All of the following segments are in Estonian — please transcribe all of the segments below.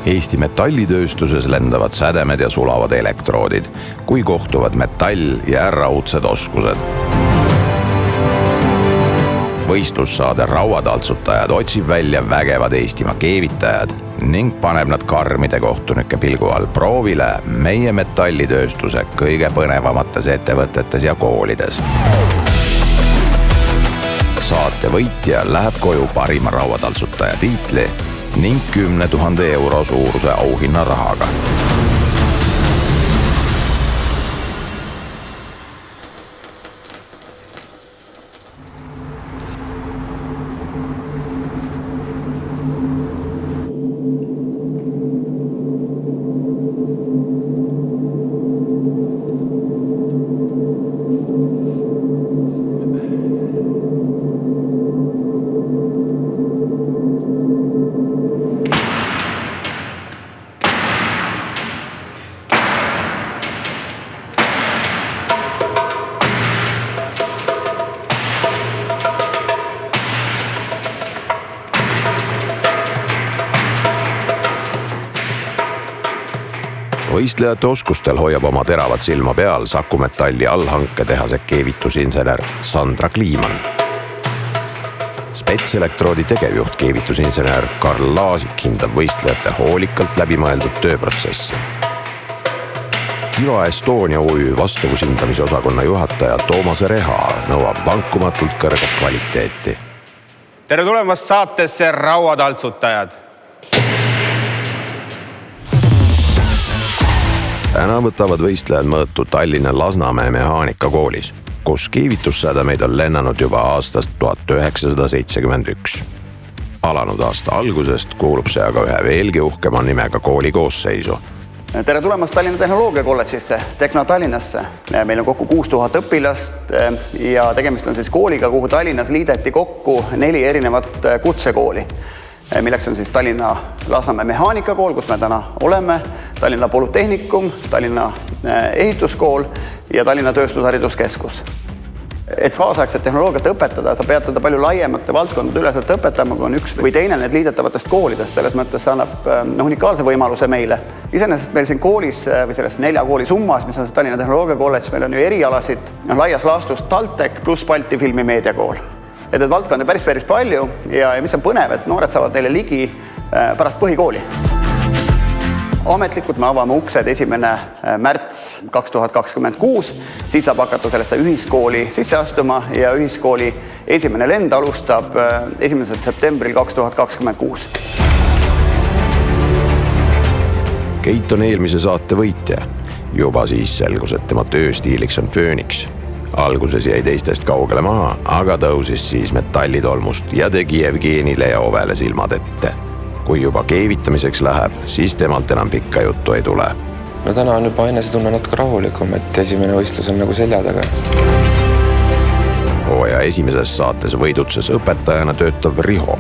Eesti metallitööstuses lendavad sädemed ja sulavad elektroodid, kui kohtuvad metall ja raudsed oskused. Võistlussaade Rauataltsutajad otsib välja vägevad Eestimaa keevitajad ning paneb nad karmide kohtunike pilgu all proovile meie metallitööstuse kõige põnevamates ettevõtetes ja koolides. Saate võitja läheb koju parima Rauataltsutaja tiitli ning 10 000 euro suuruse auhinna rahaga. Võistlejate oskustel hoiab oma teravat silma peal Saku Metalli allhanketehase keevitusinsener Sandra Kliiman. Spetselektroodi tegevjuht keevitusinsener Karl Laasik hindab võistlejate hoolikalt läbimõeldud tööprotsessi. Kiva Estonia OÜ vastavusindamise osakonna juhataja Toomas Reha nõuab vankumatult kõrget kvaliteeti. Tere tulemast saatesse Rauataltsutajad! Täna võtavad võistlejad mõõtu Tallinna Lasnamäe mehaanikakoolis, kus keevitussädemeid on lennanud juba aastast 1971. Alanud aasta algusest kuulub see aga ühe veelgi uhkema nimega kooli koosseisu. Tere tulemast Tallinna Tehnoloogiakolledžisse, Tekno Tallinnasse. Meil on kokku 6000 õpilast ja tegemist on siis kooliga, kuhu Tallinnas liideti kokku 4 erinevat kutsekooli. Milleks on siis Tallinna Lasnamäe mehaanikakakool, kus me täna oleme, Tallinna Polütehnikum, Tallinna ehituskool ja Tallinna Tööstushariduskeskus. Et kaasaegset tehnoloogiat õpetada, sa pead teda palju laiemate valdkondade üleselt õpetama, kui on üks või teine need liidetavatest koolidest. Selles mõttes annab unikaalse võimaluse meile. Iseenesest meil siin koolis või selles 4 kooli summas, mis on Tallinna Tehnoloogiakolledž, meil on ju erialasid laias laastus TalTech pluss Balti filmimeediakool. Et valdkondi päris palju ja mis on põnev, et noored saavad neile ligi pärast põhikooli. Ametlikult me avame uksed 1. märts 2026, siis saab hakata sellesse ühiskooli sisse astuma ja ühiskooli esimene lend alustab 1. septembril 2026. Keit on eelmise saate võitja. Juba siis selgus, et tema tööstiiliks on Phoenix. Alguses jäi teistest kaugele maha, aga tõusis siis metallitolmust ja tegi Jevgenile ja Ovele silmad ette. Kui juba keevitamiseks läheb, siis temalt enam pikka juttu ei tule. No täna on juba enesetunne natuke rahulikum, et esimene võistlus on nagu selja taga. Hooaja esimeses saates võidutses õpetajana töötav Riho.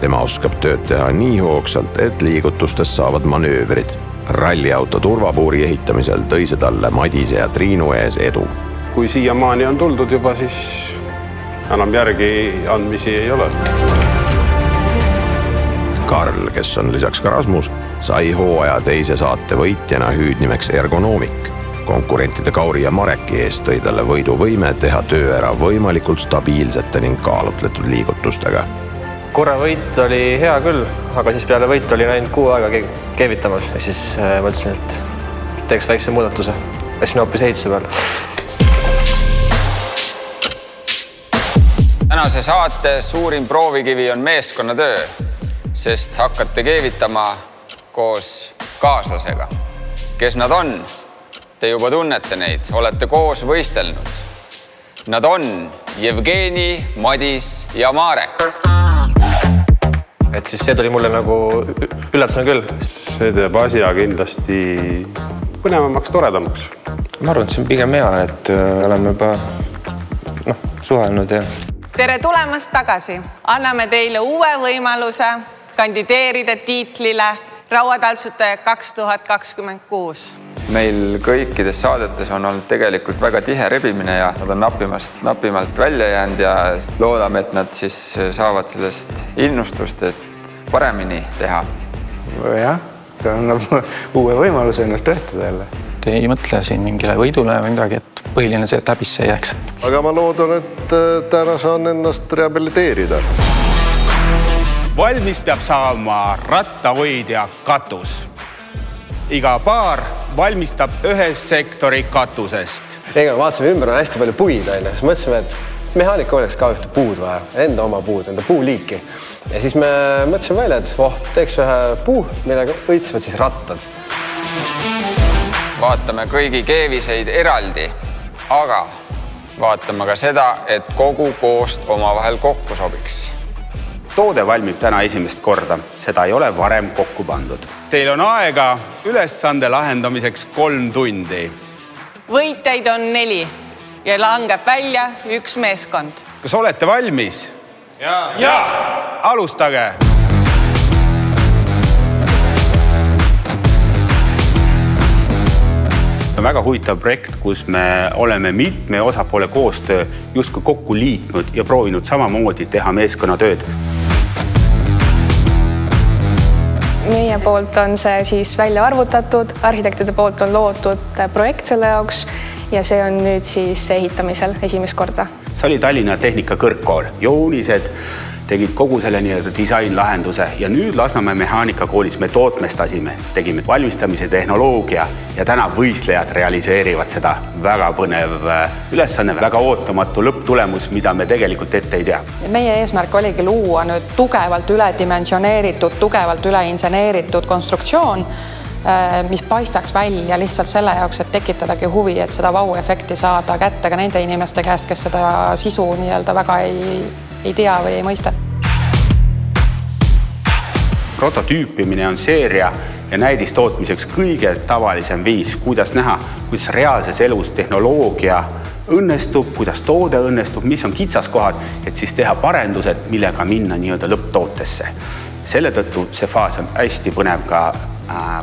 Tema oskab tööd teha nii hoogsalt, et liigutustest saavad manöövrid. Ralliauto turvapuuri ehitamisel tõi see talle Madise ja Triinu ees edu. Kui siiamaani on tuldud juba, siis enam järgi andmisi ei ole. Karl, kes on lisaks ka Rasmus, sai hooaja teise saate võitjana hüüdnimeks Ergonomik. Konkurentide Kauri ja Mareki eest tõi talle võiduvõime teha töö ära võimalikult stabiilsete ning kaalutletud liigutustega. Korra võit oli hea küll, aga siis peale võit oli näinud 6 aega keevitamal ja siis mõtlesin, et teeks väikse muudatuse. Läksin hoopis ehituse peale. Tänase saate suurim proovikivi on meeskonnatöö, sest hakkate keevitama koos kaaslasega. Kes nad on? Te juba tunnete neid, olete koos võistelnud. Nad on Jevgeni, Madis ja Marek. Et siis see tuli mulle nagu üllatusena küll. See teeb asja kindlasti põnevamaks, toredamaks. Ma arvan, et see on pigem hea, et oleme juba suhelnud ja... Tere tulemast tagasi. Anname teile uue võimaluse kandideerida tiitlile Rauataltsutaja 2026. Meil kõikides saadetes on olnud tegelikult väga tihe rebimine ja nad on napimalt välja jäänud ja loodame, et nad siis saavad sellest innustust, et paremini teha. Jah, annab uue võimaluse ennast tõestada jälle. Ei mõtle siin mingile võidule või midagi, et põhiline see, et häbisse ei jääks. Aga ma loodan, et täna saan ennast rehabiliteerida. Valmis peab saama rattahoidja katus. Iga paar valmistab ühes sektori katusest. Ega vaatasime ümber, on hästi palju puid, siis mõtlesime, et mehaanika oleks ka ühte puud vaja, enda oma puud, enda puuliiki. Ja siis me mõtlesime välja, et teeks ühe puu, millega õitsavad siis rattad. Vaatame kõigi keeviseid eraldi, aga vaatame ka seda, et kogu koost omavahel kokku sobiks. Toode valmib täna esimest korda, seda ei ole varem kokku pandud. Teil on aega ülesande lahendamiseks 3 tundi. Võitjaid on 4 ja langeb välja 1 meeskond. Kas olete valmis? Jaa! Alustage! Väga huvitav projekt, kus me oleme mitme osapoole koostöö justkui kokku liitnud ja proovinud samamoodi teha meeskonnatööd. Meie poolt on see siis välja arvutatud, arhitektide poolt on loodud projekt selle jaoks ja see on nüüd siis ehitamisel esimest korda. See oli Tallinna Tehnikakõrgkool. Joonised tegid kogu selle disainlahenduse ja nüüd Lasnamäe mehaanikakoolis me tootmestasime, tegime valmistamise tehnoloogia ja täna võistlejad realiseerivad seda väga põnev ülesanne, väga ootamatu lõpptulemus, mida me tegelikult ette ei tea. Meie eesmärk oligi luua nüüd tugevalt üledimensioneeritud, tugevalt üleinseneeritud konstruktsioon, mis paistaks välja lihtsalt selle jaoks, et tekitadagi huvi, et seda vau-efekti saada kätte ka nende inimeste käest, kes seda sisu väga ei tea või ei mõista. Prototüüpimine on seeria ja näidistootmiseks kõige tavalisem viis, kuidas näha, kuidas reaalses elus tehnoloogia õnnestub, kuidas toode õnnestub, mis on kitsaskohad, et siis teha parendused, millega minna lõpptootesse. Selle tõttu see faas on hästi põnev ka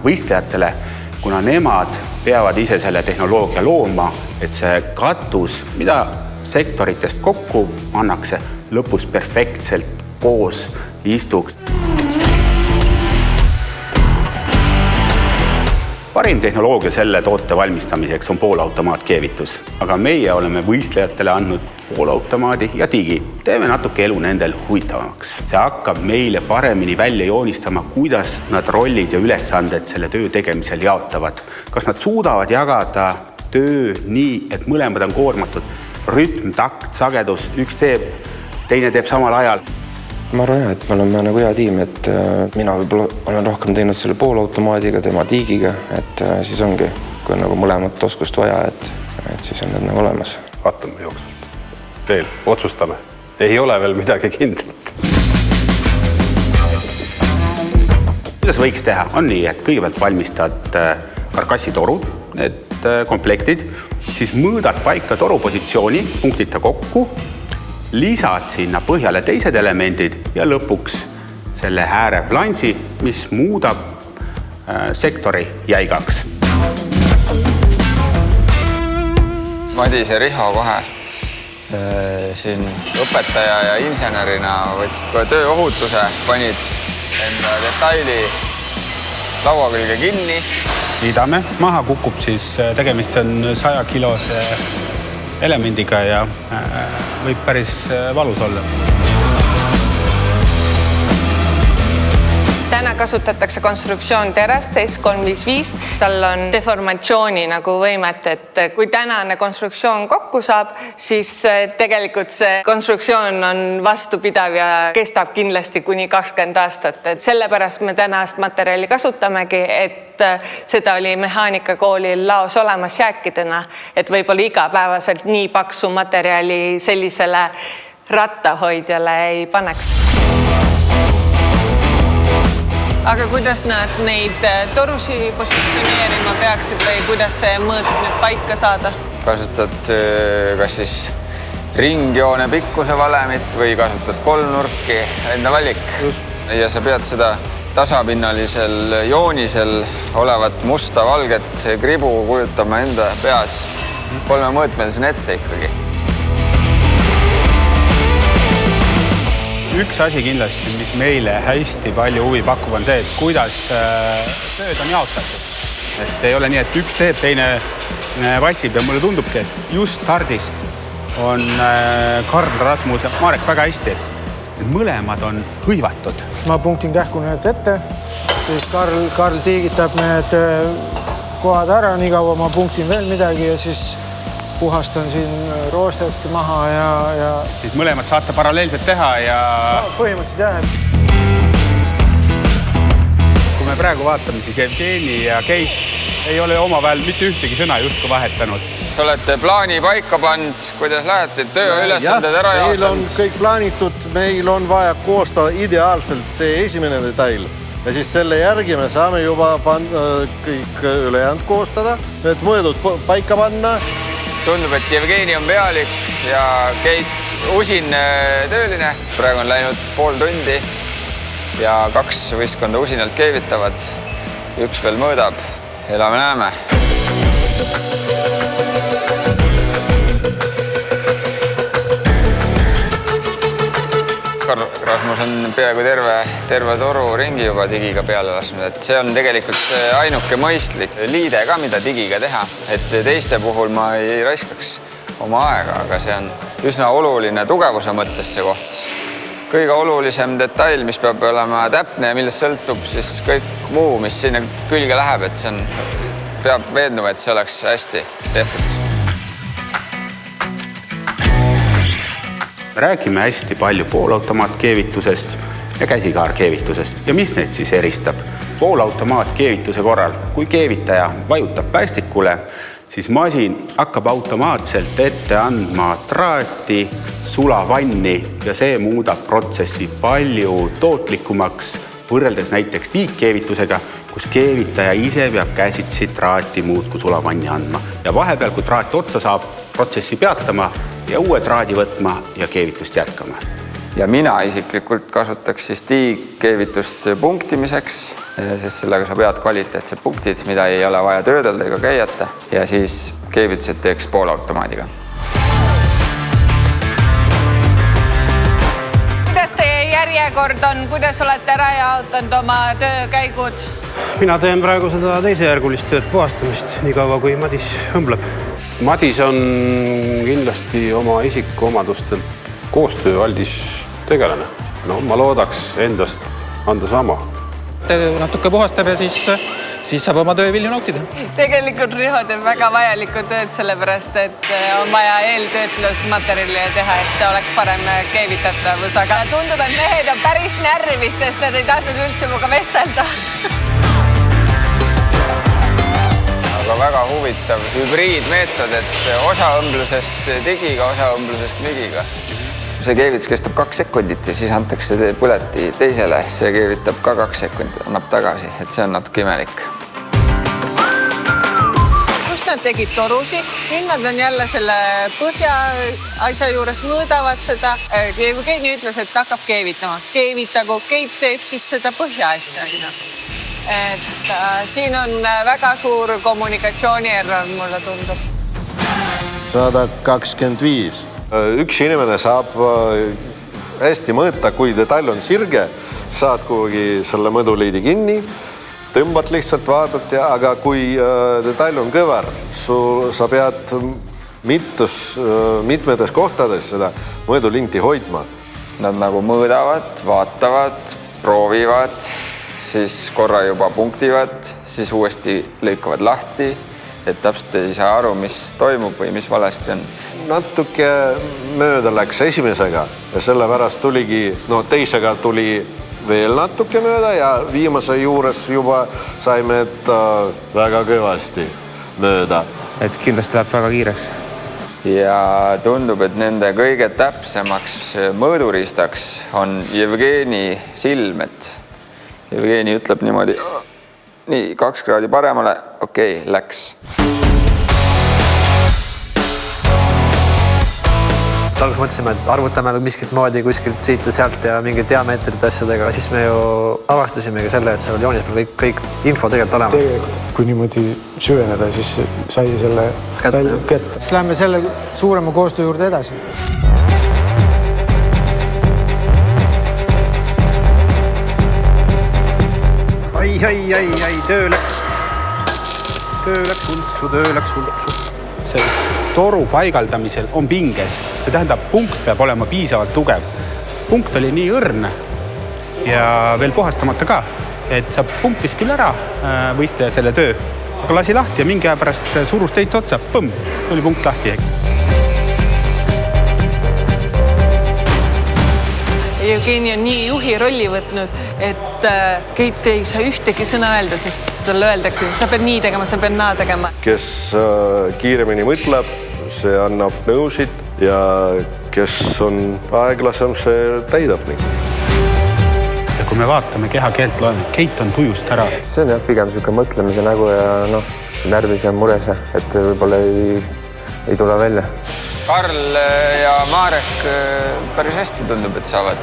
võistlejatele, kuna nemad peavad ise selle tehnoloogia looma, et see katus, mida sektoritest kokku annakse, lõpus perfektselt koos istuks. Parim tehnoloogia selle toote valmistamiseks on poolautomaatkeevitus, aga meie oleme võistlejatele andnud poolautomaadi ja digi. Teeme natuke elu nendel huvitavamaks. See hakkab meile paremini välja joonistama, kuidas nad rollid ja ülesanded selle töö tegemisel jaotavad. Kas nad suudavad jagada töö nii, et mõlemad on koormatud? Rütm, takt, sagedus, üks teeb, teine teeb samal ajal. Ma arvan, et me oleme hea tiim, et mina võib-olla olen rohkem teinud selle poolautomaadiga, tema diigiga, et siis ongi, kui on mõlemat oskust vaja, et siis on need olemas. Vaatame jooksvalt. Veel, otsustame. Ei ole veel midagi kindlat. Kuidas võiks teha? On nii, et kõigepealt valmistad karkassitorud, need komplektid, siis mõõdad paika torupositsiooni, punktita kokku, lisad sinna põhjale teised elemendid ja lõpuks selle ääre flansi, mis muudab sektori jäigaks. Madis ja Riho kohe siin õpetaja ja insenerina võtsid kohe tööohutuse, panid enda detaili laua külge kinni. Liidame, maha kukub, siis tegemist on 100-kilose elemendiga ja võib päris valus olla. Täna kasutatakse konstruktsioon terast S355. Tal on deformatsiooni võimet, et kui tänane konstruktsioon kokku saab, siis tegelikult see konstruktsioon on vastupidav ja kestab kindlasti kuni 20 aastat. Et sellepärast me tänast materjali kasutamegi, et seda oli mehaanikakakoolil laos olemas jääkidena, et võib-olla igapäevaselt nii paksu materjali sellisele rattahoidjale ei paneks. Aga kuidas nad neid torusi positsioneerima peaksid või kuidas see mõõt nüüd paika saada? Kasutad kas siis ringjoone pikkuse valemit või kasutad kolmnurki, enda valik. Ja sa pead seda tasapinnalisel joonisel olevat musta-valget kribu kujutama enda peas 3-mõõtmelisena ette ikkagi. üks asi kindlasti, mis meile hästi palju huvi pakub, on see, et kuidas tööd on jaotatud. Et ei ole nii, et üks teeb, teine vassib ja mulle tundubki, et just stardist on Karl, Rasmus ja Marek väga hästi. Et mõlemad on hõivatud. Ma punktin kähku need ette, siis Karl tiigitab need kohad ära, nii kaua ma punktin veel midagi ja siis puhastan siin roostet maha ja... Siis mõlemad saate paralleelselt teha ja... No, põhimõtteliselt jah. Kui me praegu vaatame, siis Jevgeni ja Keit ei ole omavahel mitte ühtegi sõna justkui vahetanud. Sa olete plaani paika pannud, kuidas lähete tööülesanded ära jaotanud? Meil on kõik plaanitud, meil on vaja koostada ideaalselt see esimene detail. Ja siis selle järgi me saame juba kõik ülejäänud koostada, need mõõdud paika panna. Tundub, et Jevgeni on pealik ja Keit usin tööline. Praegu on läinud pool tundi ja 2 võistkonda usinalt keevitavad. Üks veel mõõdab. Elame-näeme. Rasmus on peaaegu terve toru ringi juba digiga peale lasknud, et see on tegelikult ainuke mõistlik liide ka, mida digiga teha, et teiste puhul ma ei raiskaks oma aega, aga see on üsna oluline tugevuse mõttes see koht. Kõige olulisem detail, mis peab olema täpne ja millest sõltub siis kõik muu, mis sinna külge läheb, et see on, peab veenduma, et see oleks hästi tehtud. Räägime hästi palju poolautomaatkeevitusest ja käsikaarkeevitusest ja mis neid siis eristab. Poolautomaatkeevituse korral, kui keevitaja vajutab päästikule, siis masin hakkab automaatselt ette andma traati, sulavanni ja see muudab protsessi palju tootlikumaks võrreldes näiteks tiikkeevitusega, kus keevitaja ise peab käsitsi traati muudku sulavanni andma. Ja vahepeal, kui traat otsa saab, protsessi peatama ja uue traadi võtma ja keevitust jätkama. Ja mina isiklikult kasutaks siis tiigkeevitust punktimiseks, sest sellega sa pead kvaliteetsed punktid, mida ei ole vaja töödelda ega käiata ja siis keevitused teeks poolautomaadiga. Kuidas teie järjekord on? Kuidas olete ära jaotanud oma töökäigud? Mina teen praegu seda teisejärgulist tööd puhastamist, nii kaua kui Madis õmbleb. Madis on kindlasti oma isikuomadustelt koostööaldis tegelane. No, ma loodaks endast anda sama. Natuke puhastab ja siis saab oma töövilju nautida. Tegelikult Riho teeb väga vajalikku tööd, sellepärast et on vaja eeltöötlusmaterjali teha, et oleks parem keevitatavus. Aga tundub, et mehed on päris närvis, sest nad ei tahtnud üldse muga vestelda. Aga väga huvitav hübriidmeetod, et osa õmblusest digiga, osa õmblusest migiga. See keevitus kestab 2 sekundit ja siis antakse põleti teisele. See keevitab ka 2 sekundit, annab tagasi, et see on natuke imelik. Kust nad tegid torusi? Nüüd nad on jälle selle põhja asja juures mõõdavad seda. Jevgeni ütles, et hakkab keevitama. Keevitagu, Keit teeb siis seda põhja asja. Et siin on väga suur kommunikatsioonierror, mulle tundub. 125. Üks inimene saab hästi mõõta, kui detail on sirge, saad kuhugi selle mõõduliidi kinni, tõmbad lihtsalt, vaatad, aga kui detail on kõver, sa pead mitmetes kohtades seda mõõdulinti hoidma. Nad nagu mõõdavad, vaatavad, proovivad, siis korra juba punktivad, siis uuesti lõikavad lahti, et täpselt ei saa aru, mis toimub või mis valesti on. Natuke mööda läks esimesega ja sellepärast tuligi, teisega tuli veel natuke mööda ja viimase juures juba saime väga kõvasti mööda. Et kindlasti läheb väga kiireks. Ja tundub, et nende kõige täpsemaks mõõduriistaks on Jevgeni silm, et Jevgeni ütleb niimoodi, nii 2 kraadi paremale, okei, läks. Alguses mõtlesime, et arvutame miskit moodi kuskilt siit ja sealt ja mingid diameetrid asjadega. Siis me ju avastasimegi selle, et seal joonis peab kõik info tegelikult olema. Tegelikult, kui niimoodi süveneda, siis sai selle kätte. Siis läheme selle suurema koostöö juurde edasi. töö läks hultsu. See toru paigaldamisel on pinges. See tähendab, punkt peab olema piisavalt tugev. Punkt oli nii õrn ja veel puhastamata ka, et sa punktis küll ära võistleja selle töö, aga lasi lahti ja mingi aja pärast surus teist otsa, põmm, tuli punkt lahti. Jevgeni on nii juhi rolli võtnud, et Keit ei saa ühtegi sõna öelda, sest talle öeldakse, sa pead nii tegema, sa pead naa tegema. Kes kiiremini mõtleb, see annab nõusid ja kes on aeglasem, see täidab neid. Ja kui me vaatame kehakeelt, loeme, Keit on tujust ära. See on jah, pigem selline mõtlemise nägu ja närvis ja mures, et võib-olla ei tule välja. Karl ja Marek päris hästi tundub, et saavad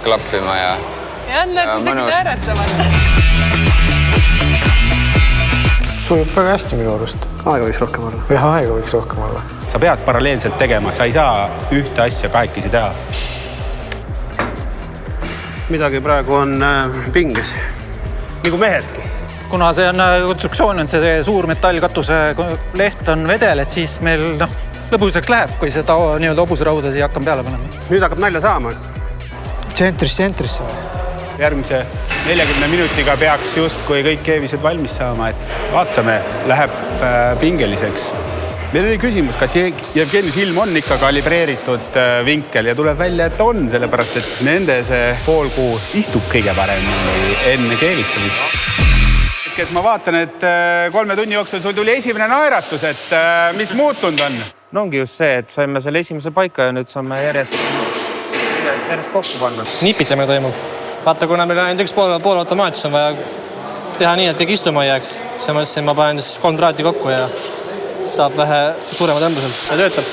klappima ja nad isegi nääretsevad. Sujub väga hästi minu arust. Aega võiks rohkem olla. Jah, aega võiks rohkem olla. Sa pead paralleelselt tegema, sa ei saa ühte asja kahekesi teha. Midagi praegu on pinges, nagu mehedki. Kuna see on konstruktsioon, on see suur metallkatuse leht on vedel, et siis meil lõbuseks läheb, kui seda hobusrauda siia hakkam peale panema. Nüüd hakkab nalja saama. Tsentrisse. Järgmise 40 minutiga peaks just, kui kõik keevised valmis saama, et vaatame, läheb pingeliseks. Meil oli küsimus, kas Jevgeni silm on ikka kalibreeritud vinkel ja tuleb välja, et on, sellepärast, et nende see poolkuu istub kõige paremini enne keevitamist. Et ma vaatan, et 3 tunni jooksul sul tuli esimene naeratus, et mis muutunud on? No ongi just see, et saime selle esimese paika ja nüüd saame järjest kokku panna. Nipitamine toimub. Vaata, kuna meil on ainult üks pool automaatis, on vaja teha nii, et keegi istuma ei jääks. See mõtlesin, ma panen 3 traati kokku ja saab vähe suuremad õmblusel ja töötab.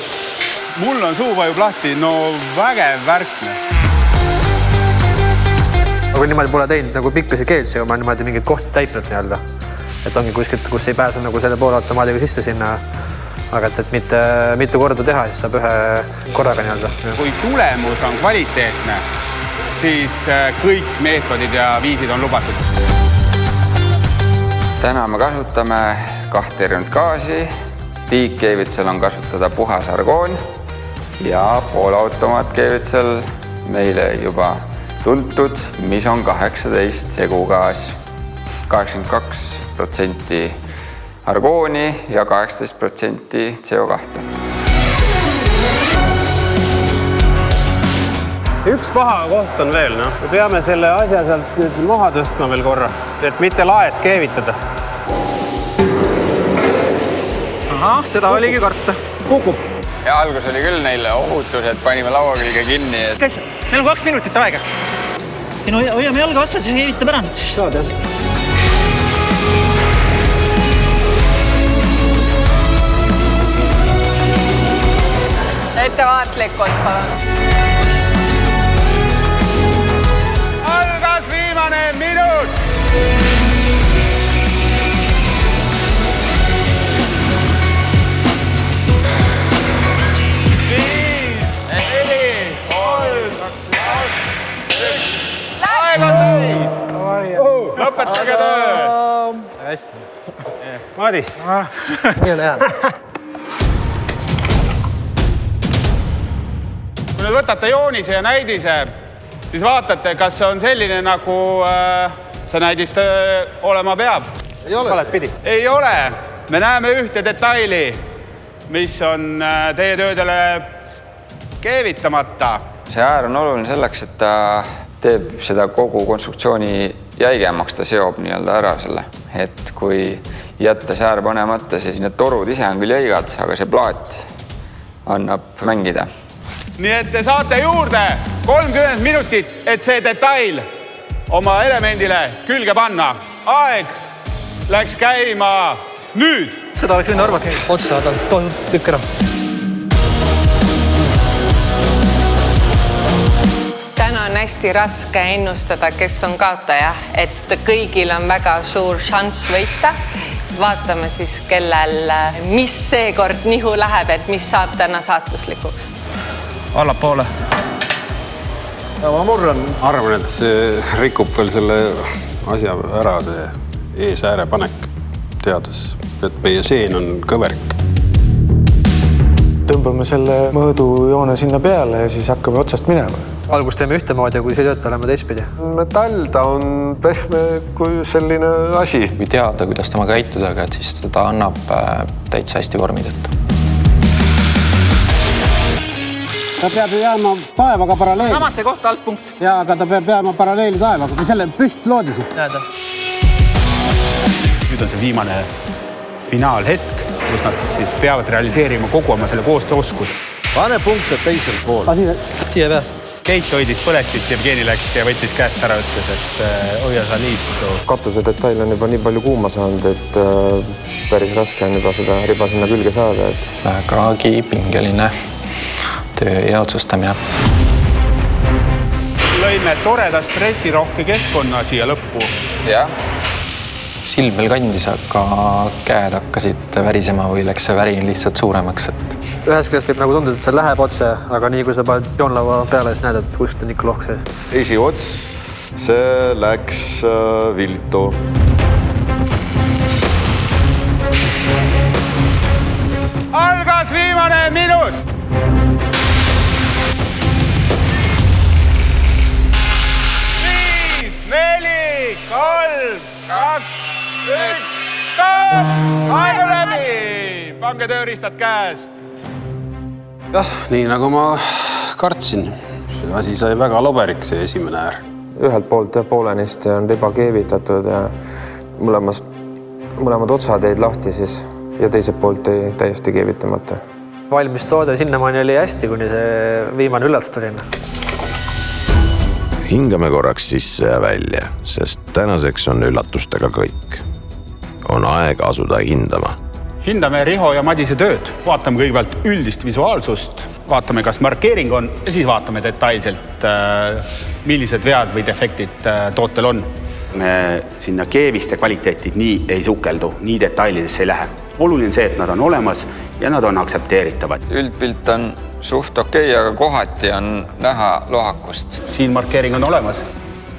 Mul on suu vajub lahti, no vägev värkne. Aga niimoodi pole teinud nagu pikkasi keelsi, ma niimoodi mingid kohti täipnud nii-öelda. Et ongi kuskilt, kus ei pääse nagu selle poolautomaadiga sisse sinna. Aga et mitte mitu korda teha, siis saab ühe korraga nii-öelda. Kui tulemus on kvaliteetne, siis kõik meetodid ja viisid on lubatud. Täna me kasutame 2 erinevat gaasi. Tiikkeevitsel on kasutada puhas argoon ja poolautomaatkeevitsel meile juba tuntud, mis on 18 segugaas, 82% argooni ja 18% CO2. Üks paha koht on veel, no. Me peame selle asja sealt nüüd maha tõstma veel korra, et mitte laes keevitada. Ahah, seda oligi karta. Kukub. Ja algus oli küll neile ohutus, et panime laua külge kinni. Käis, meil on 2 minutit aega. Ja no hoiame jalga otsas ja keevitab ära nüüd siis. Saad jah. Ettevaatlikult, palun. Algas viimane minut! Lõpetage töö! Hästi. Madis. Nii on hea. Kui nüüd võtate joonise ja näidise, siis vaatate, kas see on selline, nagu see näidis olema peab. Ei ole. Ei ole. Me näeme ühte detaili, mis on teie töödele keevitamata. See äär on oluline selleks, et ta teeb seda kogu konstruktsiooni jäigemaks, ta seob nii-öelda ära selle. Et kui jätta see äär panemata, siis need torud ise on küll jäigad, aga see plaat annab mängida. Nii et te saate juurde 30 minutit, et see detail oma elemendile külge panna. Aeg läks käima nüüd. Seda oleks võinud arvata. Otsa, tükk ära. Täna on hästi raske ennustada, kes on kaotaja, et kõigil on väga suur šanss võita. Vaatame siis, kellel, mis seekord nihu läheb, et mis saab täna saatuslikuks. Allapoole. Ja ma murran. Arvan, et see rikub veel selle asja ära see eesääre panek, teades, et meie seen on kõverik. Tõmbame selle mõõdujoone sinna peale ja siis hakkame otsast minema. Algus teeme ühtemoodi, kui see ei tööta, oleme teistpidi. Metall, ta on pehme kui selline asi. Kui teada, kuidas tema käituda, aga siis ta annab täitsa hästi vormideta. Ta peab ju jääma taevaga paralleeli. Samasse kohta altpunkt. Ja, aga ta peab jääma paralleeli taevaga, kui selle püst loodisi. Näeda. Nüüd on see viimane finaalhetk, kus nad siis peavad realiseerima kogu oma selle koostööoskus. Pane punkte teisel pool. Siia pea. Keit hoidis põletit, Jevgeni läks ja võttis käest ära, ütles, et hoia sa liistu. Katuse detail on juba nii palju kuuma saanud, et päris raske on juba seda riba sinna külge saada. Vägagi pingeline töö ja otsustamine. Lõime toreda stressirohke keskkonna siia lõppu. Jah. Silm veel kandis, aga käed hakkasid värisema või läks see värin lihtsalt suuremaks. Ühes küljest võib nagu tundida, et see läheb otse, aga nii kui sa paned joonlava peale, siis näed, et kuskilt on ikka lohk sees. Esiots, see läks viltu. Algas viimane minut! 5, 4, 3, 2, 1, aegu läbi! Pange tööriistad käest! Jah, nii nagu ma kartsin. See asi sai väga loberik, see esimene äär. Ühelt poolt poolenisti on riba keevitatud ja mõlemad otsad jäid lahti siis ja teiselt poolt jäi täiesti keevitamata. Valmis toode sinnamaani oli hästi, kuni see viimane üllatus tuli. Hingame korraks sisse ja välja, sest tänaseks on üllatustega kõik. On aeg asuda hindama. Hindame Riho ja Madise tööd. Vaatame kõigepealt üldist visuaalsust, vaatame, kas markeering on ja siis vaatame detailselt, millised vead või defektid tootel on. Me sinna keeviste kvaliteetid nii ei sukeldu, nii detailidesse ei lähe. Oluline see, et nad on olemas ja nad on aktsepteeritavad. Üldpilt on suht okei, aga kohati on näha lohakust. Siin markeering on olemas.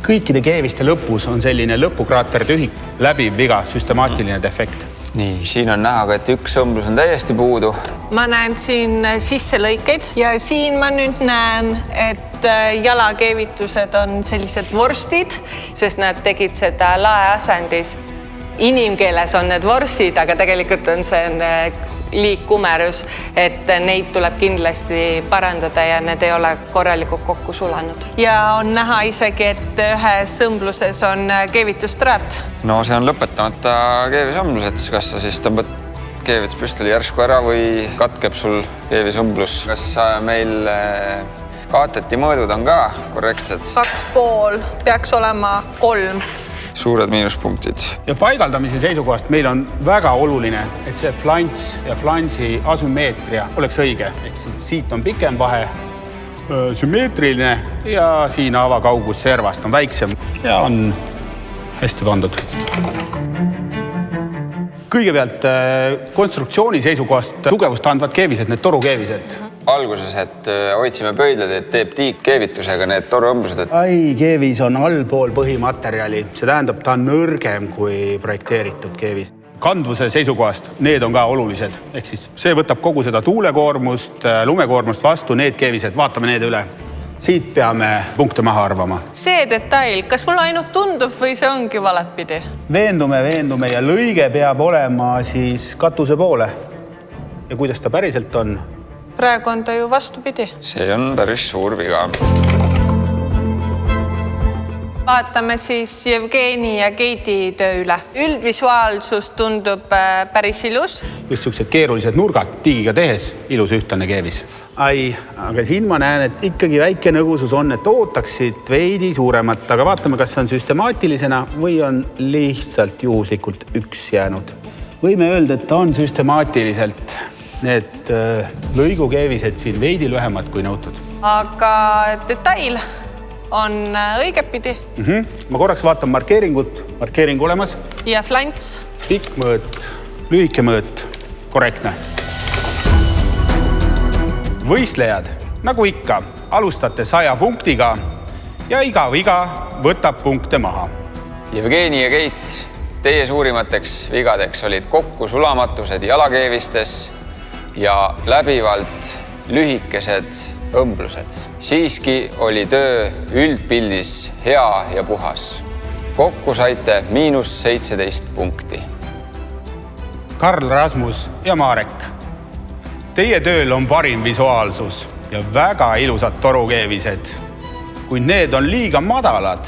Kõikide keeviste lõpus on selline lõpukraater tühik, läbiv viga, süstemaatiline defekt. Nii, siin on näha, et üks õmblus on täiesti puudu. Ma näen siin sisselõikeid ja siin ma nüüd näen, et jalakeevitused on sellised vorstid, sest nad tegid seda laeasendis. Inimkeeles on need vorstid, aga tegelikult on see liikkumerus, et neid tuleb kindlasti parandada ja need ei ole korralikult kokku sulanud. Ja on näha isegi, et ühes õmbluses on keevitustraat. No see on lõpetamata keevisõmblus, et kas sa siis tõmbad keevituspüstoli järsku ära või katkeb sul keevisõmblus. Kas meil kaateti mõõdud on ka korrektsed? 2,5 peaks olema 3. Suured miinuspunktid. Ja paigaldamise seisukohast meil on väga oluline, et see flants ja flansi asümmeetria oleks õige. Ehk siit on pikem vahe, sümmeetriline ja siin avakaugus servast on väiksem ja on hästi pandud. Kõigepealt konstruktsiooni seisukohast tugevust andvad keevised, need torukeevised. Alguses, et hoidsime pöidlad, et teeb tiikkeevitusega need toruõmblused. Ai, keevis on allpool põhimaterjali. See tähendab, ta on nõrgem kui projekteeritud keevis. Kandvuse seisukohast need on ka olulised. Ehk siis see võtab kogu seda tuulekoormust, lumekoormust vastu, need keevised, vaatame need üle. Siit peame punkte maha arvama. See detail, kas mul ainult tundub või see ongi valepidi? Veendume ja lõige peab olema siis katuse poole. Ja kuidas ta päriselt on? Praegu on ta ju vastupidi. See on päris suur viga. Vaatame siis Jevgeni ja Keiti töö üle. Üldvisuaalsus tundub päris ilus. Just sellised keerulised nurgad tiigiga tehes, ilus ühtlane keevis. Ai, aga siin ma näen, et ikkagi väike nõgusus on, et ootaksid veidi suuremat, aga vaatame, kas see on süstemaatilisena või on lihtsalt juhuslikult üks jäänud. Võime öelda, et ta on süstemaatiliselt. Need lõigukeevised siin veidi lühemad kui nõutud. Aga detail on õigepidi. Ma korraks vaatan markeeringut. Markeering olemas. Ja flants. Pikk mõõt, lühike mõõt, korrektne. Võistlejad, nagu ikka, alustate 100 punktiga ja iga viga võtab punkte maha. Jevgeni ja Keit, teie suurimateks vigadeks olid kokkusulamatused jalakeevistes ja läbivalt lühikesed õmblused. Siiski oli töö üldpildis hea ja puhas. Kokku saite -17 punkti. Karl, Rasmus ja Marek. Teie tööl on parim visuaalsus ja väga ilusad torukeevised, kuid need on liiga madalad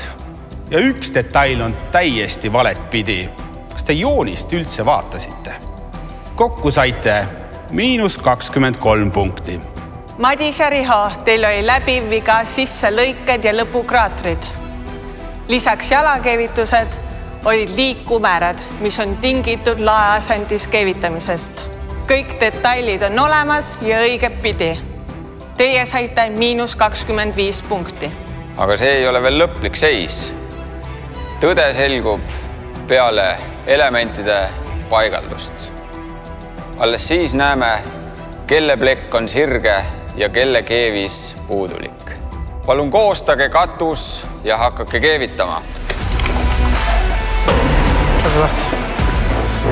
ja üks detail on täiesti valet pidi. Kas te joonist üldse vaatasite? Kokku saite -23 punkti. Madis ja Riho, teil oli läbiv viga sisselõiked ja lõpukraatrid. Lisaks jalakeevitused olid liikumerad, mis on tingitud laeasendis keevitamisest. Kõik detailid on olemas ja õiget pidi. Teie saite -25 punkti. Aga see ei ole veel lõplik seis. Tõde selgub peale elementide paigaldust. Alles siis näeme, kelle plekk on sirge ja kelle keevis puudulik. Palun koostage katus ja hakake keevitama.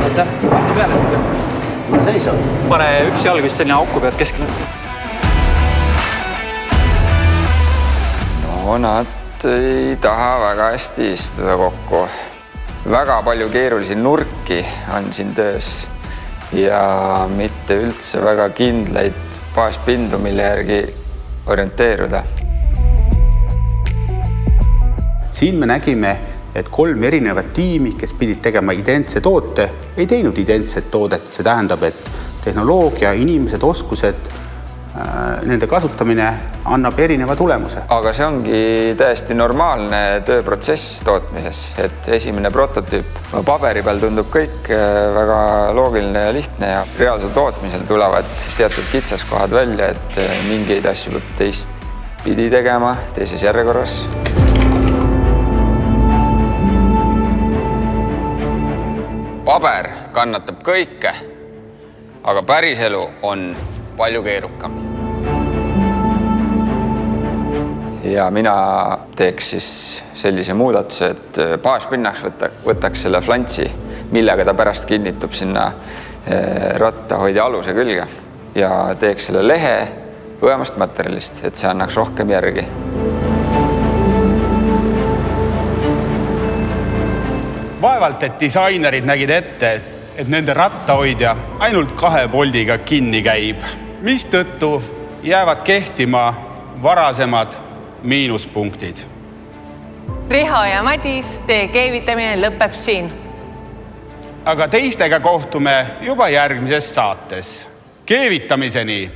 Aitäh, istu peale siin. Seis on. Pane üks jalg vist selline auku pead keskele. No nad ei taha väga hästi istuda kokku. Väga palju keerulisi nurki on siin töös ja mitte üldse väga kindlaid baaspindu, mille järgi orienteeruda. Siin me nägime, et 3 erinevat tiimi, kes pidid tegema identse toote, ei teinud identset toodet. See tähendab, et tehnoloogia, inimesed, oskused, nende kasutamine annab erineva tulemuse. Aga see ongi täiesti normaalne tööprotsess tootmises, et esimene prototüüp paberi peal tundub kõik väga loogiline ja lihtne ja reaalsel tootmisel tulevad teatud kitsaskohad välja, et mingeid asju peab teistpidi tegema, teises järjekorras. Paber kannatab kõike, aga päriselu on palju keerukam. Ja mina teeks siis sellise muudatuse, et baaspinnaks võtaks selle flantsi, millega ta pärast kinnitub sinna rattahoidja aluse külge ja teeks selle lehe õemast materjalist, et see annaks rohkem järgi. Vaevalt, et disainerid nägid ette, et nende rattahoidja ainult 2 boldiga kinni käib, mis tõttu jäävad kehtima varasemad miinuspunktid. Riho ja Madis, teie keevitamine lõpeb siin. Aga teistega kohtume juba järgmises saates. Keevitamiseni!